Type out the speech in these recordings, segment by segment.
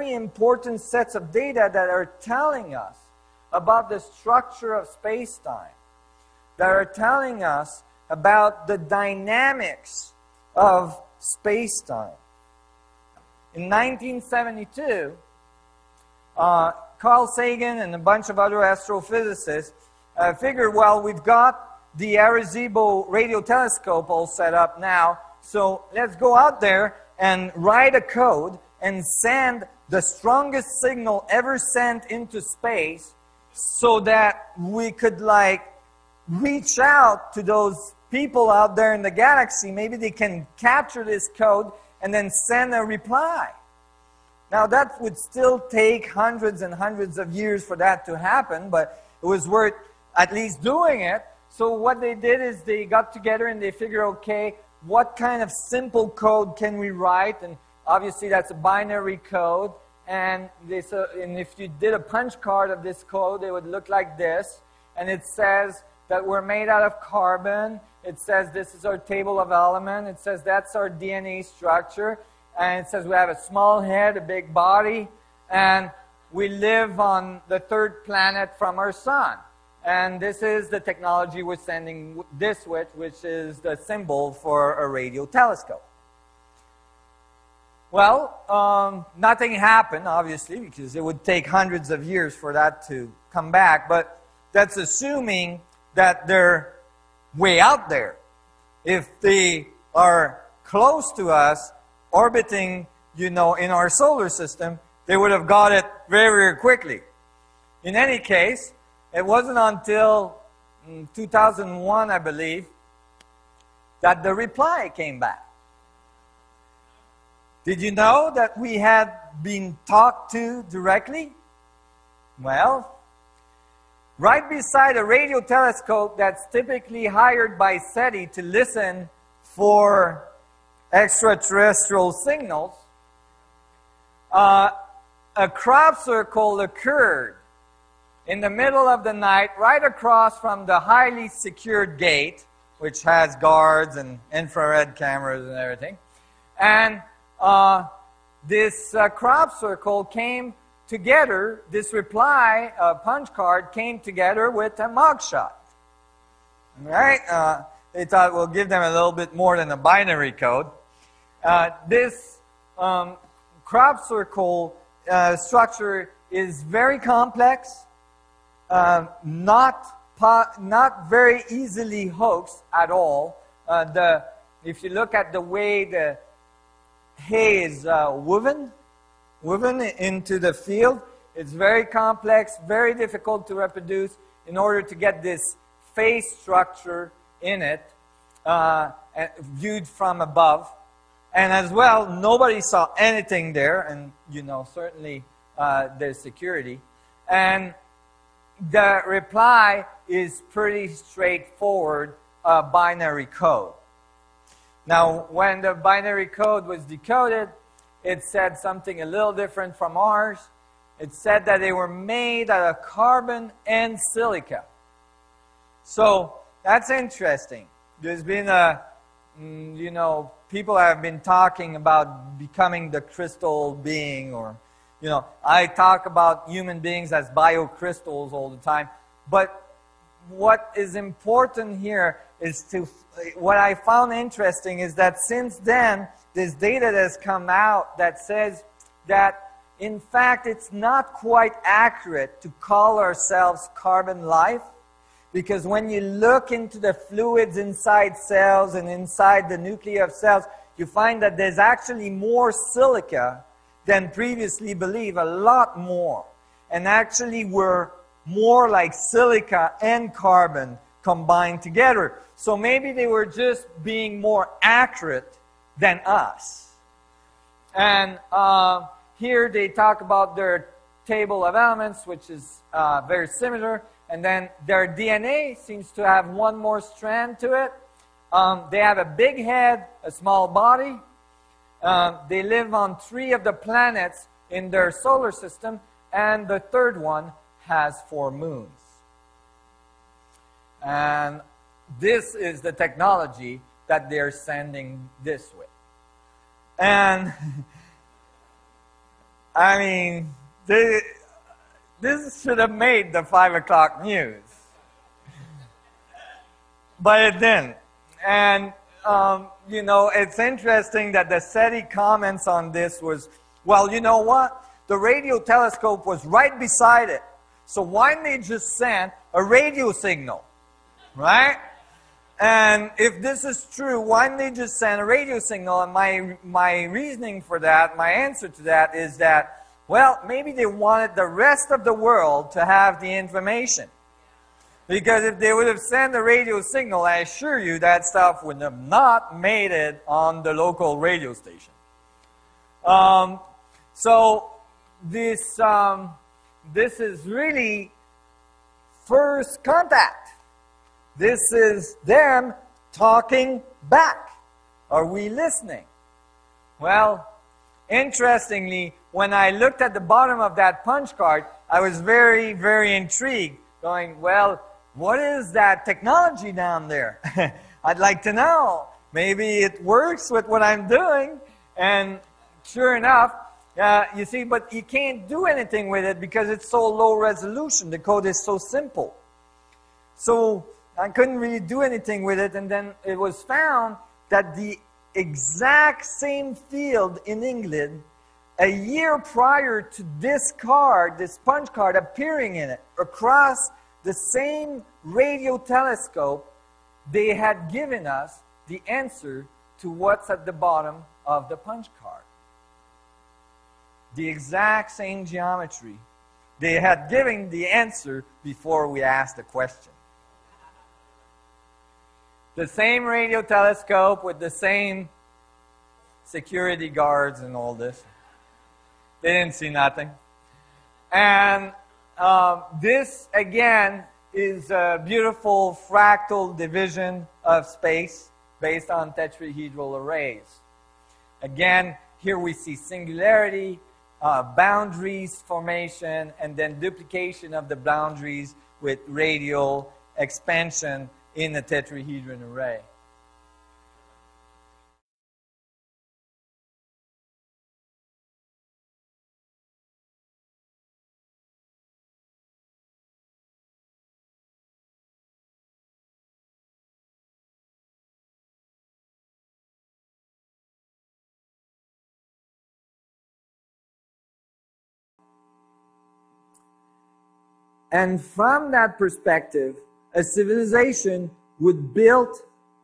very important sets of data that are telling us about the structure of space-time, that are telling us about the dynamics of space-time. In 1972, Carl Sagan and a bunch of other astrophysicists figured, well, we've got the Arecibo radio telescope all set up now, so let's go out there and write a code and send the strongest signal ever sent into space so that we could, like, reach out to those people out there in the galaxy. Maybe they can capture this code and then send a reply. Now, that would still take hundreds and hundreds of years for that to happen, but it was worth at least doing it. So what they did is they got together and they figured, okay, what kind of simple code can we write? And obviously that's a binary code. And if you did a punch card of this code, it would look like this. And it says that we're made out of carbon. It says this is our table of elements. It says that's our DNA structure. And it says we have a small head, a big body, and we live on the third planet from our sun. And this is the technology we're sending this with, which is the symbol for a radio telescope. Well, nothing happened, obviously, because it would take hundreds of years for that to come back. But that's assuming that they're way out there. If they are close to us, orbiting, you know, in our solar system, they would have got it very, very quickly. In any case, it wasn't until 2001, I believe, that the reply came back. Did you know that we had been talked to directly? Well, right beside a radio telescope that's typically hired by SETI to listen for extraterrestrial signals, a crop circle occurred in the middle of the night, right across from the highly secured gate, which has guards and infrared cameras and everything. And this crop circle came together, this reply punch card came together with a mugshot. Right? They thought we'll give them a little bit more than a binary code. This crop circle structure is very complex, not very easily hoaxed at all. If you look at the way the hay is woven into the field, it's very complex, very difficult to reproduce in order to get this face structure in it viewed from above. And as well, nobody saw anything there, and you know, certainly there's security. And the reply is pretty straightforward, binary code. Now, when the binary code was decoded, it said something a little different from ours. It said that they were made out of carbon and silica. So that's interesting. There's been you know, people have been talking about becoming the crystal being, or, you know, I talk about human beings as biocrystals all the time. But what is important here is what I found interesting is that since then, this data that has come out that says that, in fact, it's not quite accurate to call ourselves carbon life. Because when you look into the fluids inside cells and inside the nuclei of cells, you find that there's actually more silica than previously believed, a lot more. And actually we're more like silica and carbon combined together. So maybe they were just being more accurate than us. And here they talk about their table of elements, which is very similar. And then their DNA seems to have one more strand to it. They have a big head, a small body. They live on 3 of the planets in their solar system, and the third one has 4 moons. And this is the technology that they're sending this with. And I mean, this should have made the 5 o'clock news. But it didn't. And, you know, it's interesting that the SETI comments on this was, well, you know what? The radio telescope was right beside it. So why didn't they just send a radio signal? Right? And if this is true, why didn't they just send a radio signal? And my reasoning for that, my answer to that is that, well, maybe they wanted the rest of the world to have the information. Because if they would have sent a radio signal, I assure you that stuff would have not made it on the local radio station. So this is really first contact. This is them talking back. Are we listening? Well, interestingly, when I looked at the bottom of that punch card, I was very, very intrigued, going, well, what is that technology down there? I'd like to know. Maybe it works with what I'm doing. And sure enough, you see, but you can't do anything with it because it's so low resolution. The code is so simple. So I couldn't really do anything with it. And then it was found that the exact same field in England, a year prior to this card, this punch card appearing in it, across the same radio telescope, they had given us the answer to what's at the bottom of the punch card. The exact same geometry. They had given the answer before we asked the question. The same radio telescope with the same security guards and all this. They didn't see nothing. And this, again, is a beautiful fractal division of space based on tetrahedral arrays. Again, here we see singularity, boundaries formation, and then duplication of the boundaries with radial expansion in a tetrahedron array. And from that perspective, a civilization would build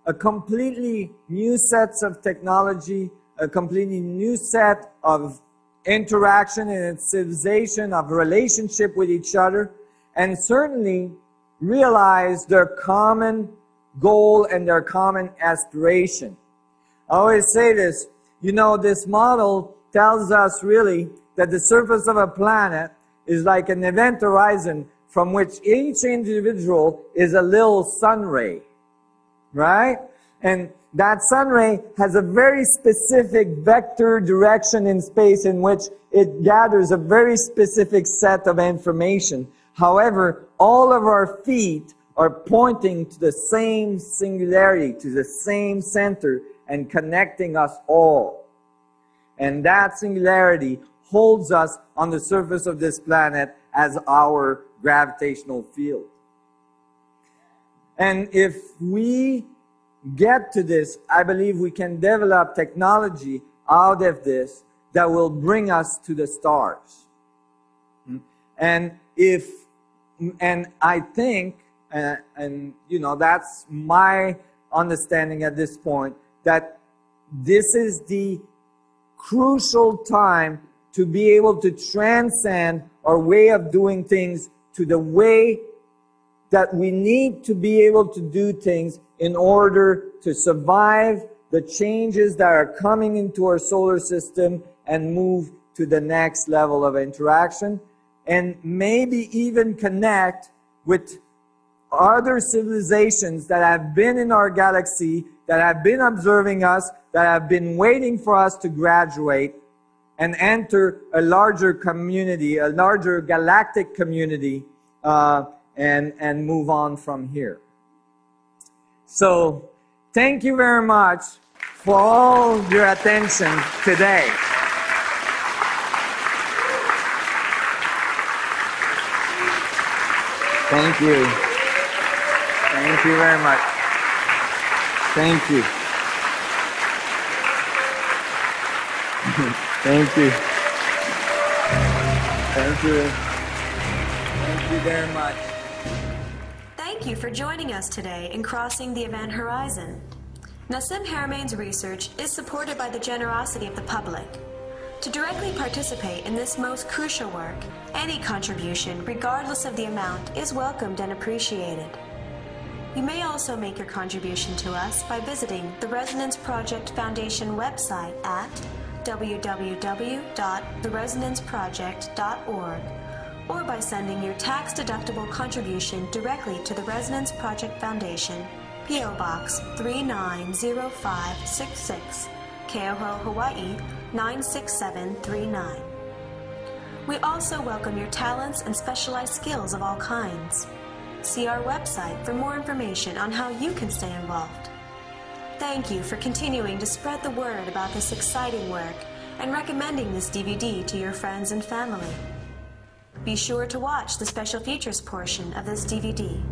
a completely new sets of technology, a completely new set of interaction in its civilization, of relationship with each other, and certainly realize their common goal and their common aspiration. I always say this, you know, this model tells us really that the surface of a planet is like an event horizon from which each individual is a little sun ray, right? And that sun ray has a very specific vector direction in space in which it gathers a very specific set of information. However, all of our feet are pointing to the same singularity, to the same center, and connecting us all. And that singularity holds us on the surface of this planet as our gravitational field. And if we get to this, I believe we can develop technology out of this that will bring us to the stars. And I think, and you know, that's my understanding at this point, that this is the crucial time to be able to transcend our way of doing things to the way that we need to be able to do things in order to survive the changes that are coming into our solar system and move to the next level of interaction, and maybe even connect with other civilizations that have been in our galaxy, that have been observing us, that have been waiting for us to graduate and enter a larger community, a larger galactic community, and move on from here. So, thank you very much for all your attention today. Thank you. Thank you very much. Thank you. Thank you. Thank you. Thank you very much. Thank you for joining us today in Crossing the Event Horizon. Nassim Haramein's research is supported by the generosity of the public. To directly participate in this most crucial work, any contribution, regardless of the amount, is welcomed and appreciated. You may also make your contribution to us by visiting the Resonance Project Foundation website at www.theresonanceproject.org or by sending your tax-deductible contribution directly to the Resonance Project Foundation, P.O. Box 390566, Keoho, Hawaii 96739. We also welcome your talents and specialized skills of all kinds. See our website for more information on how you can stay involved. Thank you for continuing to spread the word about this exciting work and recommending this DVD to your friends and family. Be sure to watch the special features portion of this DVD.